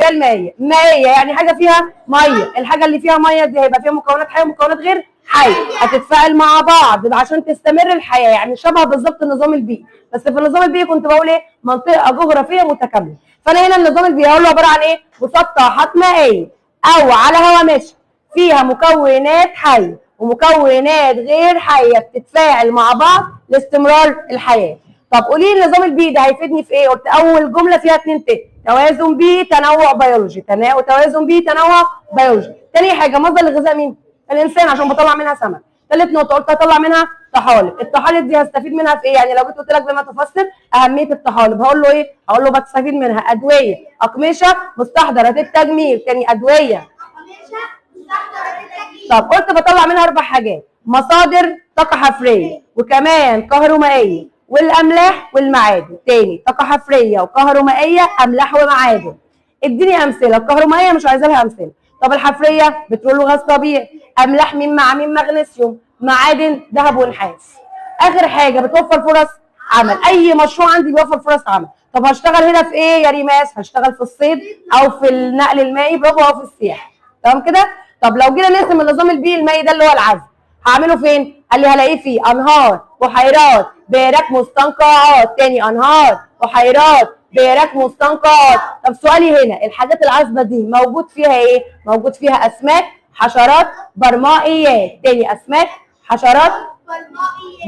اللي هي المائيه. مائيه يعني حاجه فيها ميه، الحاجه اللي فيها ميه دي هيبقى فيها مكونات حيه ومكونات غير حيه، هتتفاعل مع بعض عشان تستمر الحياه، يعني شبه بالظبط النظام البيئي. بس في النظام البيئي كنت بقول ايه؟ منطقه جغرافيه متكامله. فانا هنا النظام البيئي هقول له عباره عن ايه؟ مسطحات مائيه او على هوامش فيها مكونات حيه ومكونات غير حيه بتتفاعل مع بعض لاستمرار الحياه. طب قولي لي النظام البيئي ده هيفيدني في ايه؟ قلت اول جمله فيها 2 ت، توازن بيئي تنوع بيولوجي، توازن بيئي تنوع بيولوجي. تاني حاجه مصدر الغذاء مين؟ الانسان عشان بطلع منها سمك. ثالث نقطه قلت هطلع منها طحالب، الطحالب دي هستفيد منها في ايه؟ يعني لو جيت قلت لك بما تفسر اهميه الطحالب هقول له ايه؟ هقول له بستفيد منها ادويه، اقمشه، مستحضرات التجميل. تاني ادويه، طب قلت بطلع منها 4 حاجات: مصادر طاقه حفريه وكمان كهرومائيه والاملاح والمعادن. تاني طاقه حفريه وكهرومائيه، املاح ومعادن. اديني امثله. الكهرومائيه مش عايزه لها امثله. طب الحفريه بترول وغاز طبيعي، املاح مين مع مين؟ مغنيسيوم، معادن ذهب ونحاس. اخر حاجه بتوفر فرص عمل، اي مشروع عندي بيوفر فرص عمل. طب هشتغل هنا في ايه يا ريماس؟ هشتغل في الصيد او في النقل المائي، برافو، او في السياحه. تمام كده؟ طب لو جينا نقسم النظام البيئي المائي ده اللي هو العزل، هعمله فين؟ قال لي هلاقيه فيه انهار، بحيرات، بئرات، مستنقعات. تاني انهار، بحيرات، بئرات، مستنقعات. طب سؤالي هنا، الحاجات العذبه دي موجود فيها ايه؟ موجود فيها اسماك، حشرات، برمائيات. تاني اسماك، حشرات،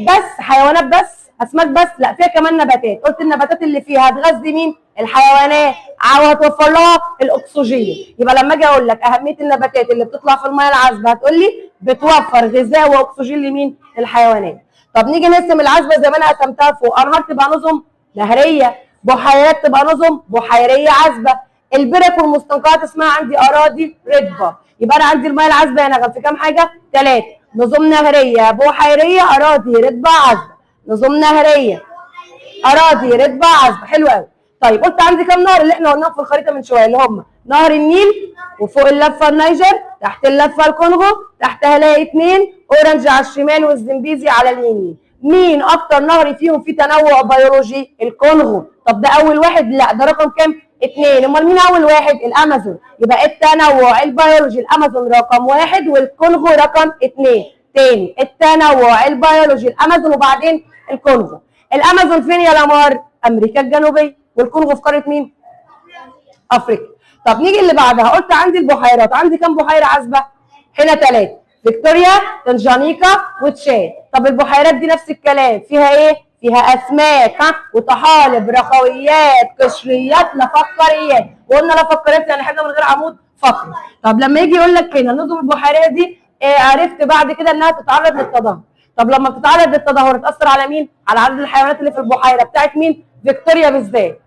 بس حيوانات بس؟ اسماك بس؟ لا، فيها كمان نباتات. قلت النباتات اللي فيها هتغذي مين؟ الحيوانات، وهتوفر لها الاكسجين. يبقى لما اجي اقول لك اهميه النباتات اللي بتطلع في الميه العذبه هتقول لي بتوفر غذاء واكسجين لمين؟ الحيوانات. طب نيجي نقسم العذبه زي ما انا قسمتها فوق، انهار تبقى نظم نهريه، بحيرات تبقى نظم بحيريه عذبه، البرك والمستنقعات اسمها عندي اراضي رطبه. يبقى انا عندي الميه العذبه هنا في كام حاجه؟ 3: نظم نهريه، بحيريه، اراضي رطبه، عذبه. نظم نهريه، اراضي رطبه، عذبه. حلو قوي. طيب قلت عندي كام نهر اللي احنا قلناهم في الخريطه من شويه، اللي هم نهر النيل، وفوق اللفه النيجر، تحت اللفه الكونغو، تحت هلاقي 2 اورنج على الشمال والزنبيزي على اليمين. مين اكتر نهر فيهم فيه تنوع بيولوجي؟ الكونغو. طب ده اول واحد؟ لا، ده رقم كام؟ 2. امال مين اول واحد؟ الامازون. يبقى التنوع البيولوجي الامازون رقم 1 والكونغو رقم 2. تاني التنوع البيولوجي الامازون وبعدين الكونغو. الامازون فين يا لمار؟ امريكا الجنوبيه. والكونغو في قاره مين؟ افريقيا. طب نيجي اللي بعدها، قلت عندي البحيرات، عندي كام بحيره عذبه؟ هنا 3: فيكتوريا، تنجانيكا، وتشاد. طب البحيرات دي نفس الكلام، فيها ايه؟ فيها اسماك، وطحالب، رخويات، قشريات، لفقريات. وقلنا لفقريات يعني حاجه من غير عمود فقري. طب لما يجي يقول لك هنا النظم البحيريه دي عرفت بعد كده انها تتعرض للتدهور. طب لما بتتعرض للتدهور تاثر على مين؟ على عدد الحيوانات اللي في البحيره بتاعت مين؟ فيكتوريا بالذات.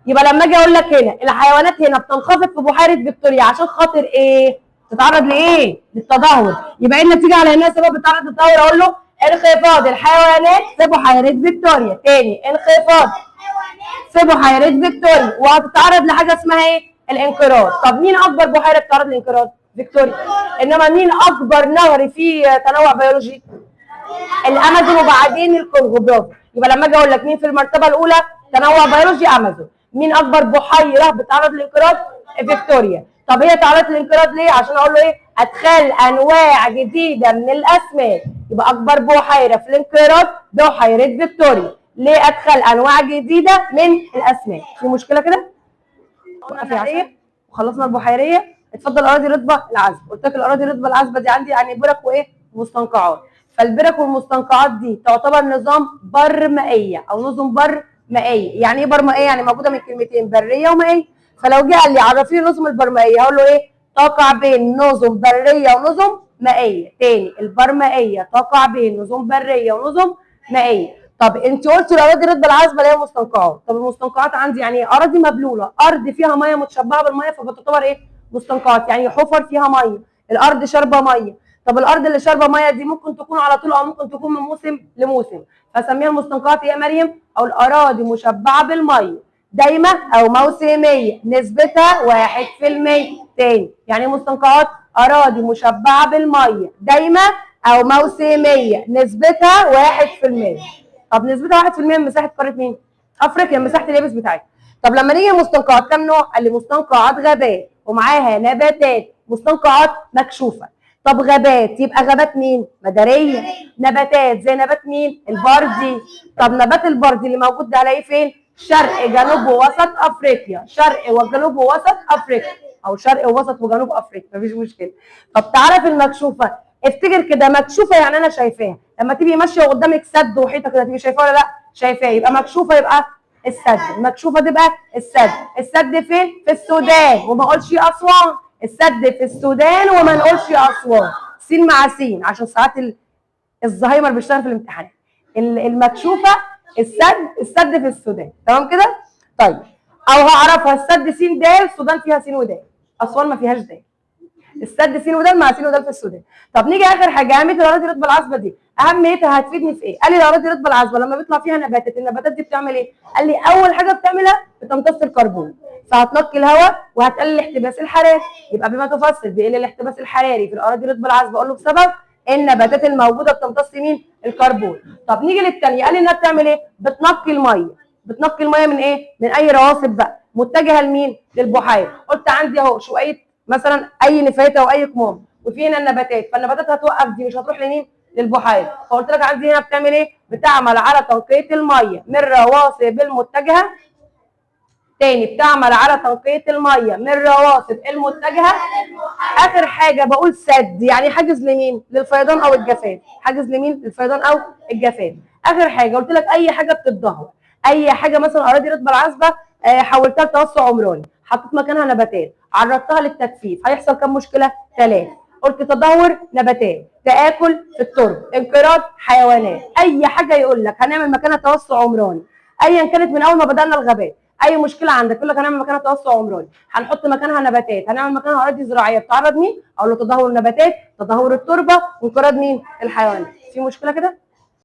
يبقى لما اجي اقول لك هنا الحيوانات هنا بتنخفض في بحيره فيكتوريا عشان خاطر ايه؟ تتعرض لايه؟ للتدهور. يبقى ايه النتيجه على انها سبب بتتعرض للتدهور؟ اقول له انخفاض الحيوانات في بحيره فيكتوريا. تاني انخفاض في بحيره فيكتوريا، وهتتعرض لحاجه اسمها ايه؟ الانقراض. طب مين اكبر بحيره بتتعرض للانقراض؟ فيكتوريا. انما مين اكبر نهر فيه تنوع بيولوجي؟ الامازون وبعدين الكونغو. برافو. يبقى لما اجي اقول لك مين في المرتبه الاولى تنوع بيولوجي؟ امازون. مين اكبر بحيره بتتعرض للانقراض؟ فيكتوريا. طب هي تعرضت للانقراض ليه؟ عشان اقول له ايه؟ ادخال انواع جديده من الاسماك. يبقى اكبر بحيره في الانقراض بحيره فيكتوريا. ليه ادخل انواع جديده من الاسماك؟ في مشكله كده؟ النهريه وخلصنا البحيريه. اتفضل الاراضي الرطبه العذبه. قلت لك الاراضي الرطبه العذبه دي عندي يعني برك وايه؟ مستنقعات. فالبرك والمستنقعات دي تعتبر نظام برمائيه او نظم برمائيه. يعني ايه برمائيه؟ يعني موجوده من كلمتين بريه ومائيه. فلو جه قال لي عرفي لي النظم البرمائيه هقول له ايه؟ تقع بين نظم بريه ونظم مائيه. تاني البرمائيه تقع بين نظم بريه ونظم مائيه. طب انت قلتوا الاراضي الرطبه العذبه اللي هي مستنقعات. طب المستنقعات عندي يعني ايه؟ اراضي مبلوله، ارض فيها ميه متشبعه بالميه فبتعتبر ايه؟ مستنقعات. يعني حفر فيها ميه، الارض شاربه ميه. طب الارض اللي شاربه ميه دي ممكن تكون على طول او ممكن تكون من موسم لموسم، فسميها المستنقعات ايه يا مريم؟ او الاراضي مشبعه بالميه دايمه او موسميه نسبتها 1%. تاني يعني مستنقعات اراضي مشبعه بالميه دايمه او موسميه نسبتها 1%. طب نسبتها 1% من مساحه قاره مين؟ افريقيا، مساحه اليابس بتاعتها. طب لما نيجي مستنقعات كام نوع؟ قال لي مستنقعات غابات ومعاها نباتات، مستنقعات مكشوفه. طب غابات يبقى غابات مين؟ مداريه. نباتات زي نبات مين؟ البردي. طب نبات البردي اللي موجود ده هلاقيه فين؟ شرق جنوب ووسط افريقيا، شرق وجنوب ووسط افريقيا، او شرق ووسط وجنوب افريقيا، مفيش مشكله. طب تعالى في المكشوفه، افتكر كده مكشوفه يعني انا شايفاها، لما تبقي ماشيه قدامك سد وحيطه كده تبقي شايفاها ولا لا؟ شايفاه، يبقى مكشوفه يبقى السد، مكشوفه تبقى السد. السد فين؟ في السودان، وما اقولش اسوان. السد في السودان وما نقولش اسوان، سين مع سين عشان ساعات الزهايمر بيشتغل في الامتحانات. المكشوفه السد في السودان، تمام كده؟ طيب او هعرفها السد س د، السودان فيها س ود، اسوان ما فيهاش د. السد س ودال مع س ودال في السودان. طب نيجي اخر حاجه، اهميه الاراضي الرطبه العصبه دي، اهميتها هتفيدني في ايه؟ قال لي الاراضي الرطبه العصبه لما بيطلع فيها نباتات، النباتات دي بتعمل ايه؟ قال لي اول حاجه بتعملها بتمتص الكربون، فهتنقي الهواء وهتقلل الاحتباس الحراري. يبقى بما تفسر بيقلل الاحتباس الحراري في الاراضي الرطبه العصبه، اقول له بسبب النباتات الموجوده بتمتص مين؟ الكربون. طب نيجي للثانيه، قال لي انها بتعمل ايه؟ بتنقي الميه. بتنقي الميه من ايه؟ من اي رواسب بقى، متجهه لمين؟ للبحيره. قلت عندي اهو شويه مثلا اي نفايات او اي كمام، وفي هنا النباتات، فالنباتات هتوقف دي مش هتروح لمين؟ للبحيره. فقلت لك عندي هنا بتعمل ايه؟ بتعمل على تنقيه الميه من رواسب المتجهه. تاني، بتعمل على تنقيه الميه من رواسب المتجهه. اخر حاجه بقول سد، يعني حاجز لمين؟ للفيضان او الجفاف. حاجز لمين؟ للفيضان او الجفاف. اخر حاجه قلت لك اي حاجه بتتدهور، اي حاجه مثلا اراضي رطبه العصبه حولتها لتوسع عمراني، حطيت مكانها نباتات، عرضتها للتجفيف، هيحصل كام مشكله؟ 3. قلت تدهور نباتات، تآكل في التربه، انقراض حيوانات. اي حاجه يقول لك هنعمل مكانها توسع عمراني ايا كانت من اول ما بدانا الغابات، اي مشكله عندك يقول لك هنعمل مكانها توسع عمراني، هنحط مكانها نباتات، هنعمل مكانها اراضي زراعيه، بتعرض مين؟ اقول له تدهور النباتات، تدهور التربه، وانقراض مين؟ الحيوانات. في مشكله كده؟